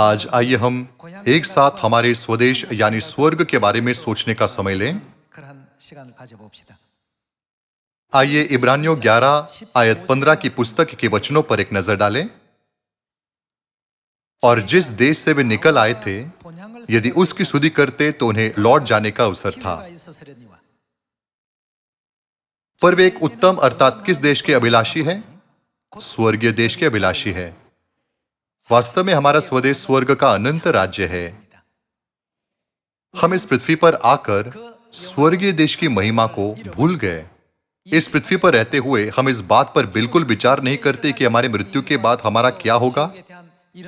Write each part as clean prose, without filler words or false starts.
आज आइए हम एक साथ हमारे स्वदेश यानी स्वर्ग के बारे में सोचने का समय लें। आइए इब्रानियों 11 आयत 15 की पुस्तक के वचनों पर एक नजर डालें। और जिस देश से वे निकल आए थे, यदि उसकी स्तुति करते तो उन्हें लौट जाने का अवसर था। पर वे एक उत्तम अर्थात किस देश के अभिलाषी हैं? स्वर्गीय देश के अभिलाषी है। वास्तव में हमारा स्वदेश स्वर्ग का अनंत राज्य है। हम इस पृथ्वी पर आकर स्वर्गीय देश की महिमा को भूल गए। इस पृथ्वी पर रहते हुए हम इस बात पर बिल्कुल विचार नहीं करते कि हमारे मृत्यु के बाद हमारा क्या होगा,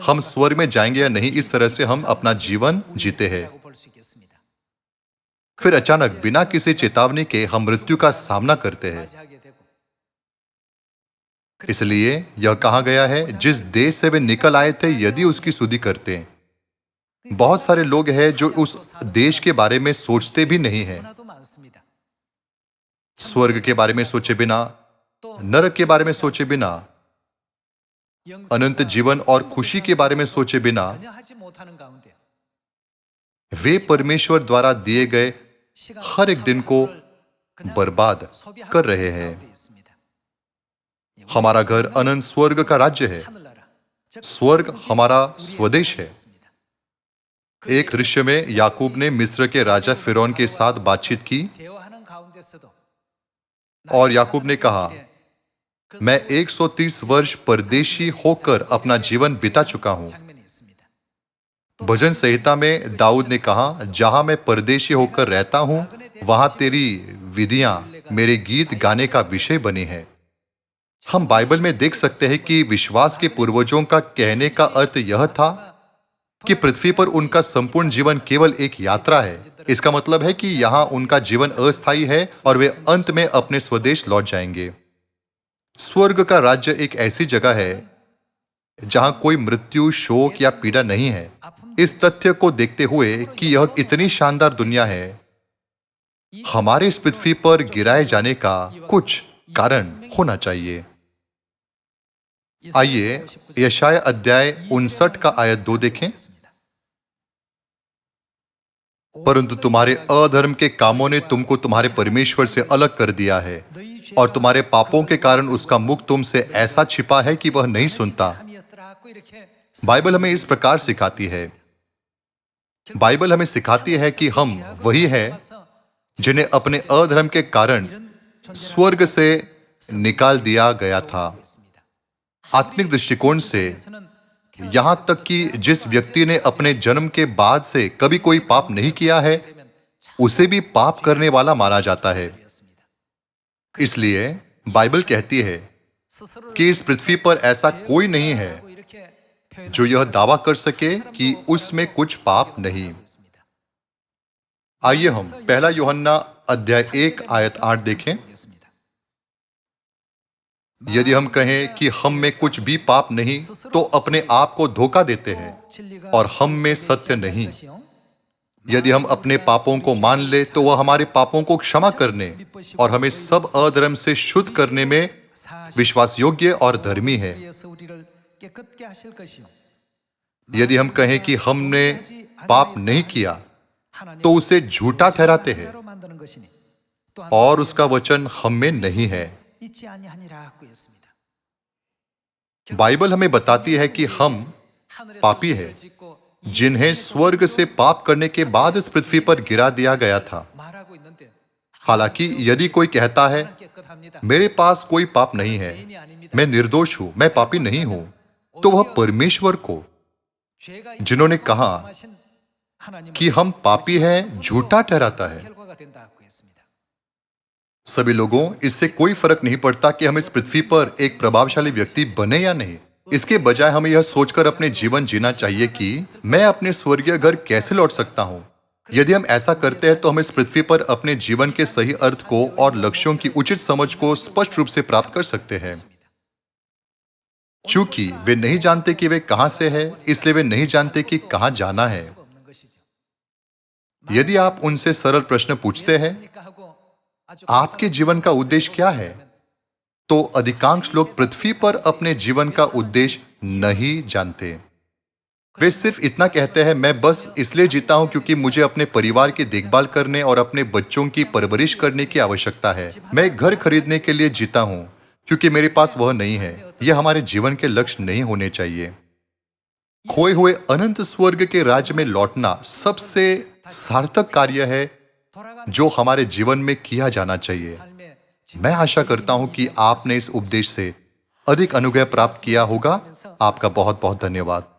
हम स्वर्ग में जाएंगे या नहीं। इस तरह से हम अपना जीवन जीते हैं। फिर अचानक बिना किसी चेतावनी के हम मृत्यु का सामना करते हैं। इसलिए यह कहा गया है, जिस देश से वे निकल आए थे यदि उसकी स्तुति करते हैं। बहुत सारे लोग हैं जो उस देश के बारे में सोचते भी नहीं हैं। स्वर्ग के बारे में सोचे बिना, नरक के बारे में सोचे बिना, अनंत जीवन और खुशी के बारे में सोचे बिना वे परमेश्वर द्वारा दिए गए हर एक दिन को बर्बाद कर रहे हैं। हमारा घर अनंत स्वर्ग का राज्य है। स्वर्ग हमारा स्वदेश है। एक दृश्य में याकूब ने मिस्र के राजा फिरौन के साथ बातचीत की और याकूब ने कहा, मैं 130 वर्ष परदेशी होकर अपना जीवन बिता चुका हूं। भजन संहिता में दाऊद ने कहा, जहां मैं परदेशी होकर रहता हूं, वहां तेरी विधियां मेरे गीत गाने का विषय बनी है। हम बाइबल में देख सकते हैं कि विश्वास के पूर्वजों का कहने का अर्थ यह था कि पृथ्वी पर उनका संपूर्ण जीवन केवल एक यात्रा है। इसका मतलब है कि यहां उनका जीवन अस्थायी है और वे अंत में अपने स्वदेश लौट जाएंगे। स्वर्ग का राज्य एक ऐसी जगह है जहां कोई मृत्यु, शोक या पीड़ा नहीं है। इस तथ्य को देखते हुए कि यह इतनी शानदार दुनिया है, हमारे इस पृथ्वी पर गिराए जाने का कुछ कारण होना चाहिए। आइए यशाया अध्याय 59 का आयत 2 देखें। परंतु तुम्हारे अधर्म के कामों ने तुमको तुम्हारे परमेश्वर से अलग कर दिया है और तुम्हारे पापों के कारण उसका मुख तुमसे ऐसा छिपा है कि वह नहीं सुनता। बाइबल हमें इस प्रकार सिखाती है। बाइबल हमें सिखाती है कि हम वही हैं जिन्हें अपने अधर्म के कारण स्वर्ग से निकाल दिया गया था। आत्मिक दृष्टिकोण से यहां तक कि जिस व्यक्ति ने अपने जन्म के बाद से कभी कोई पाप नहीं किया है, उसे भी पाप करने वाला माना जाता है। इसलिए बाइबल कहती है कि इस पृथ्वी पर ऐसा कोई नहीं है जो यह दावा कर सके कि उसमें कुछ पाप नहीं। आइए हम पहला यूहन्ना अध्याय 1 आयत 8 देखें। यदि हम कहें कि हम में कुछ भी पाप नहीं, तो अपने आप को धोखा देते हैं और हम में सत्य नहीं। यदि हम अपने पापों को मान ले, तो वह हमारे पापों को क्षमा करने और हमें सब अधर्म से शुद्ध करने में विश्वास योग्य और धर्मी है। यदि हम कहें कि हमने पाप नहीं किया, तो उसे झूठा ठहराते हैं और उसका वचन हम में नहीं है। बाइबल हमें बताती है कि हम पापी हैं, जिन्हें स्वर्ग से पाप करने के बाद इस पृथ्वी पर गिरा दिया गया था। हालांकि यदि कोई कहता है, मेरे पास कोई पाप नहीं है, मैं निर्दोष हूं, मैं पापी नहीं हूं, तो वह परमेश्वर को, जिन्होंने कहा कि हम पापी हैं, झूठा ठहराता है। सभी लोगों, इससे कोई फर्क नहीं पड़ता कि हम इस पृथ्वी पर एक प्रभावशाली व्यक्ति बने या नहीं। इसके बजाय हमें यह सोचकर अपने जीवन जीना चाहिए कि मैं अपने स्वर्गीय घर कैसे लौट सकता हूं। यदि हम ऐसा करते हैं तो हम इस पृथ्वी पर अपने जीवन के सही अर्थ को और लक्ष्यों की उचित समझ को स्पष्ट रूप से प्राप्त कर सकते हैं। चूंकि वे नहीं जानते कि वे कहां से हैं, इसलिए वे नहीं जानते कि कहां जाना है। यदि आप उनसे सरल प्रश्न पूछते हैं, आपके जीवन का उद्देश्य क्या है, तो अधिकांश लोग पृथ्वी पर अपने जीवन का उद्देश्य नहीं जानते। वे सिर्फ इतना कहते हैं, मैं बस इसलिए जीता हूं क्योंकि मुझे अपने परिवार की देखभाल करने और अपने बच्चों की परवरिश करने की आवश्यकता है। मैं एक घर खरीदने के लिए जीता हूं क्योंकि मेरे पास वह नहीं है। यह हमारे जीवन के लक्ष्य नहीं होने चाहिए। खोए हुए अनंत स्वर्ग के राज्य में लौटना सबसे सार्थक कार्य है जो हमारे जीवन में किया जाना चाहिए। मैं आशा करता हूं कि आपने इस उपदेश से अधिक अनुग्रह प्राप्त किया होगा। आपका बहुत बहुत धन्यवाद।